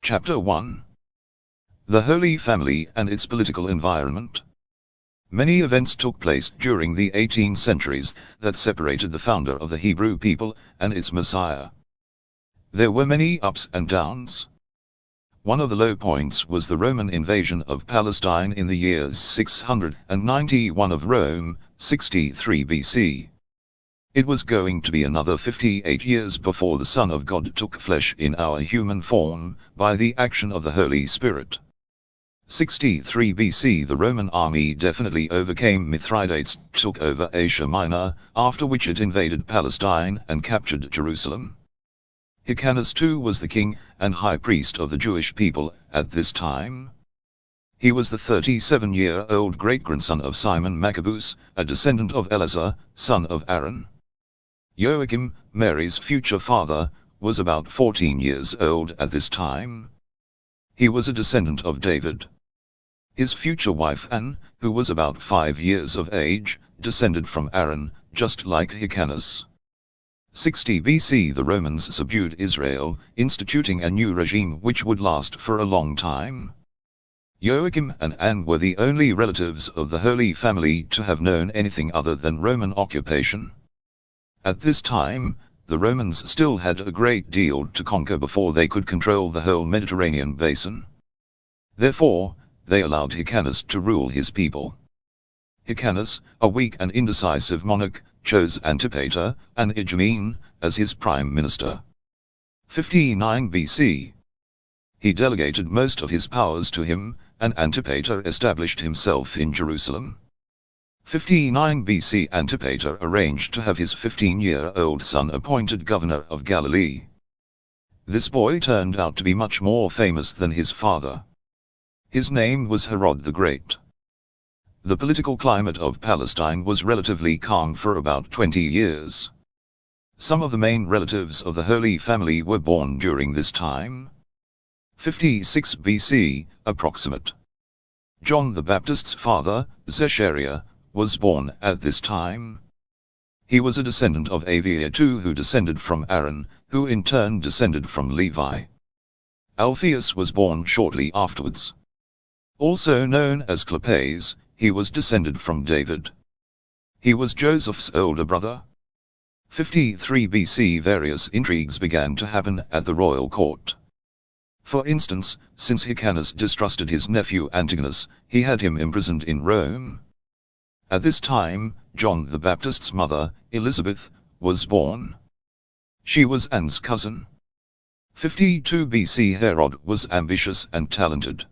Chapter 1. The Holy Family and its political environment. Many events took place during the 18 centuries that separated the founder of the Hebrew people and its Messiah. There were many ups and downs. One of the low points was the Roman invasion of Palestine in the years 691 of Rome, 63 BC. It was going to be another 58 years before the Son of God took flesh in our human form, by the action of the Holy Spirit. 63 BC The Roman army definitely overcame Mithridates, took over Asia Minor, after which it invaded Palestine and captured Jerusalem. Hyrcanus too was the king and high priest of the Jewish people at this time. He was the 37-year-old great-grandson of Simon Maccabeus, a descendant of Eleazar, son of Aaron. Joachim, Mary's future father, was about 14 years old at this time. He was a descendant of David. His future wife Anne, who was about 5 years of age, descended from Aaron, just like Hyrcanus. 60 BC The Romans subdued Israel, instituting a new regime which would last for a long time. Joachim and Anne were the only relatives of the Holy Family to have known anything other than Roman occupation. At this time, the Romans still had a great deal to conquer before they could control the whole Mediterranean basin. Therefore, they allowed Hyrcanus to rule his people. Hyrcanus, a weak and indecisive monarch, chose Antipater, an Idumean, as his prime minister. 59 BC. He delegated most of his powers to him, and Antipater established himself in Jerusalem. 59 BC Antipater arranged to have his 15-year-old son appointed governor of Galilee. This boy turned out to be much more famous than his father. His name was Herod the Great. The political climate of Palestine was relatively calm for about 20 years. Some of the main relatives of the Holy Family were born during this time. 56 BC, approximate. John the Baptist's father, Zechariah, was born at this time. He was a descendant of Aviah too, who descended from Aaron, who in turn descended from Levi. Alphaeus was born shortly afterwards. Also known as Clopas, he was descended from David. He was Joseph's older brother. 53 BC Various intrigues began to happen at the royal court. For instance, since Hyrcanus distrusted his nephew Antigonus, he had him imprisoned in Rome. At this time, John the Baptist's mother, Elizabeth, was born. She was Anne's cousin. 52 BC Herod was ambitious and talented.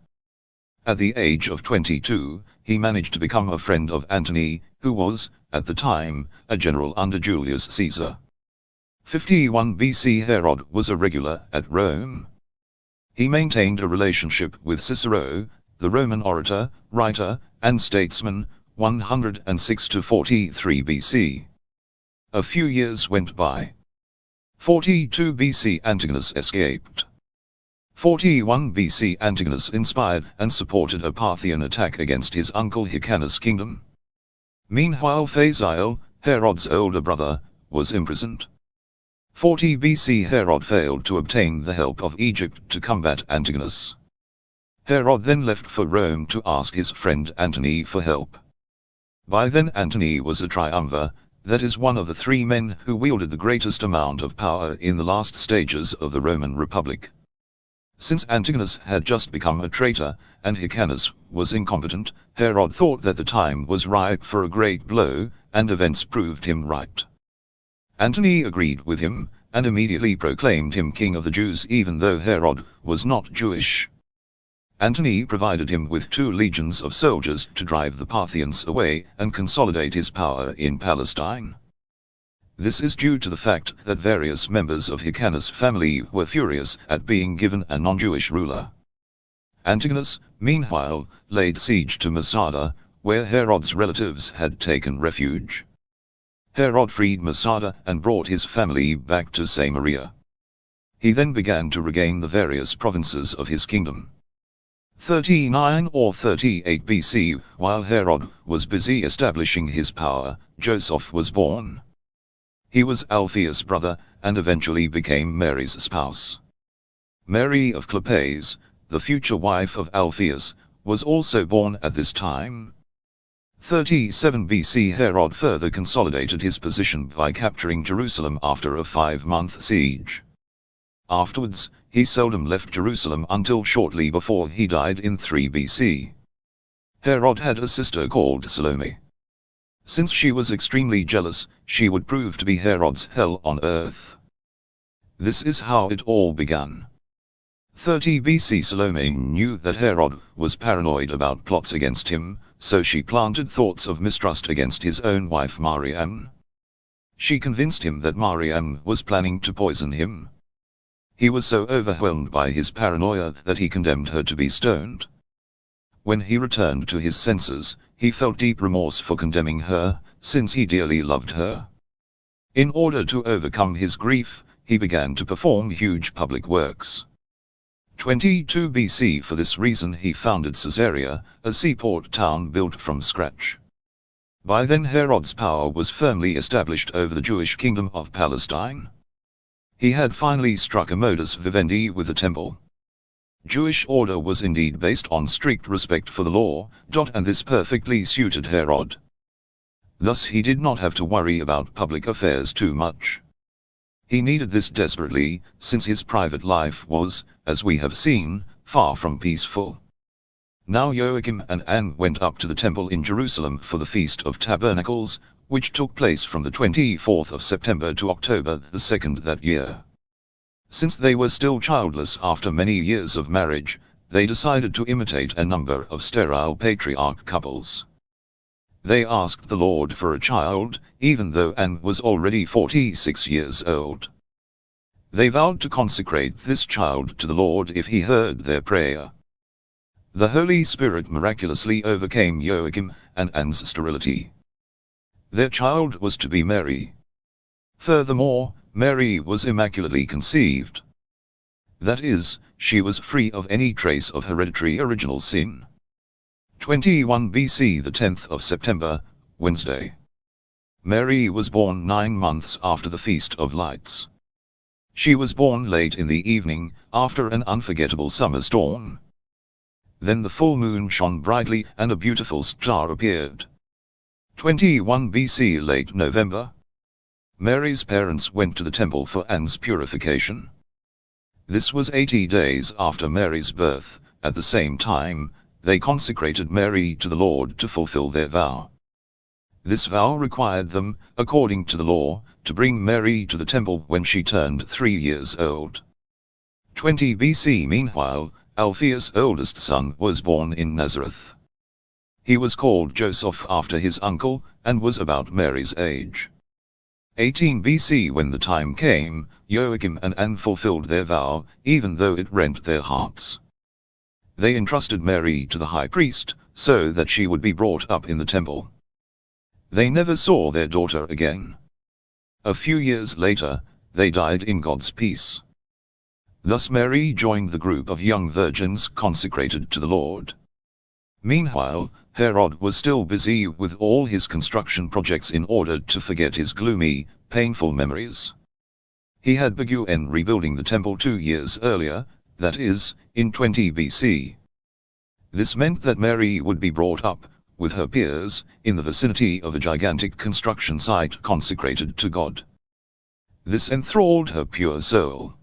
At the age of 22, he managed to become a friend of Antony, who was, at the time, a general under Julius Caesar. 51 BC Herod was a regular at Rome. He maintained a relationship with Cicero, the Roman orator, writer, and statesman, 106 to 43 BC. A few years went by. 42 BC Antigonus escaped. 41 BC Antigonus inspired and supported a Parthian attack against his uncle Hyrcanus' kingdom. Meanwhile Phasael, Herod's older brother, was imprisoned. 40 BC Herod failed to obtain the help of Egypt to combat Antigonus. Herod then left for Rome to ask his friend Antony for help. By then Antony was a triumvir, that is one of the three men who wielded the greatest amount of power in the last stages of the Roman Republic. Since Antigonus had just become a traitor, and Hyrcanus was incompetent, Herod thought that the time was ripe for a great blow, and events proved him right. Antony agreed with him, and immediately proclaimed him king of the Jews even though Herod was not Jewish. Antony provided him with 2 legions of soldiers to drive the Parthians away and consolidate his power in Palestine. This is due to the fact that various members of Hyrcanus' family were furious at being given a non-Jewish ruler. Antigonus, meanwhile, laid siege to Masada, where Herod's relatives had taken refuge. Herod freed Masada and brought his family back to Samaria. He then began to regain the various provinces of his kingdom. 39 or 38 BC, while Herod was busy establishing his power, Joseph was born. He was Alphaeus' brother, and eventually became Mary's spouse. Mary of Clepais, the future wife of Alphaeus, was also born at this time. 37 BC Herod further consolidated his position by capturing Jerusalem after a 5-month siege. Afterwards, he seldom left Jerusalem until shortly before he died in 3 BC. Herod had a sister called Salome. Since she was extremely jealous, she would prove to be Herod's hell on earth. This is how it all began. 30 BC Salome knew that Herod was paranoid about plots against him, so she planted thoughts of mistrust against his own wife Mariam. She convinced him that Mariam was planning to poison him. He was so overwhelmed by his paranoia that he condemned her to be stoned. When he returned to his senses, he felt deep remorse for condemning her, since he dearly loved her. In order to overcome his grief, he began to perform huge public works. 22 BC For this reason he founded Caesarea, a seaport town built from scratch. By then Herod's power was firmly established over the Jewish kingdom of Palestine. He had finally struck a modus vivendi with the temple. Jewish order was indeed based on strict respect for the law, and this perfectly suited Herod. Thus he did not have to worry about public affairs too much. He needed this desperately, since his private life was, as we have seen, far from peaceful. Now Joachim and Anne went up to the temple in Jerusalem for the Feast of Tabernacles, which took place from the 24th of September to October the 2nd that year. Since they were still childless after many years of marriage, they decided to imitate a number of sterile patriarch couples. They asked the Lord for a child, even though Anne was already 46 years old. They vowed to consecrate this child to the Lord if he heard their prayer. The Holy Spirit miraculously overcame Joachim and Anne's sterility. Their child was to be Mary. Furthermore, Mary was immaculately conceived. That is, she was free of any trace of hereditary original sin. 21 BC The 10th of September, Wednesday. Mary was born 9 months after the Feast of Lights. She was born late in the evening, after an unforgettable summer storm. Then the full moon shone brightly and a beautiful star appeared. 21 BC Late November. Mary's parents went to the temple for Anne's purification. This was 80 days after Mary's birth. At the same time, they consecrated Mary to the Lord to fulfill their vow. This vow required them, according to the law, to bring Mary to the temple when she turned 3 years old. 20 BC Meanwhile, Alphaeus' oldest son was born in Nazareth. He was called Joseph after his uncle, and was about Mary's age. 18 BC When the time came, Joachim and Anne fulfilled their vow, even though it rent their hearts. They entrusted Mary to the high priest, so that she would be brought up in the temple. They never saw their daughter again. A few years later, they died in God's peace. Thus Mary joined the group of young virgins consecrated to the Lord. Meanwhile, Herod was still busy with all his construction projects in order to forget his gloomy, painful memories. He had begun rebuilding the temple 2 years earlier, that is, in 20 BC. This meant that Mary would be brought up, with her peers, in the vicinity of a gigantic construction site consecrated to God. This enthralled her pure soul.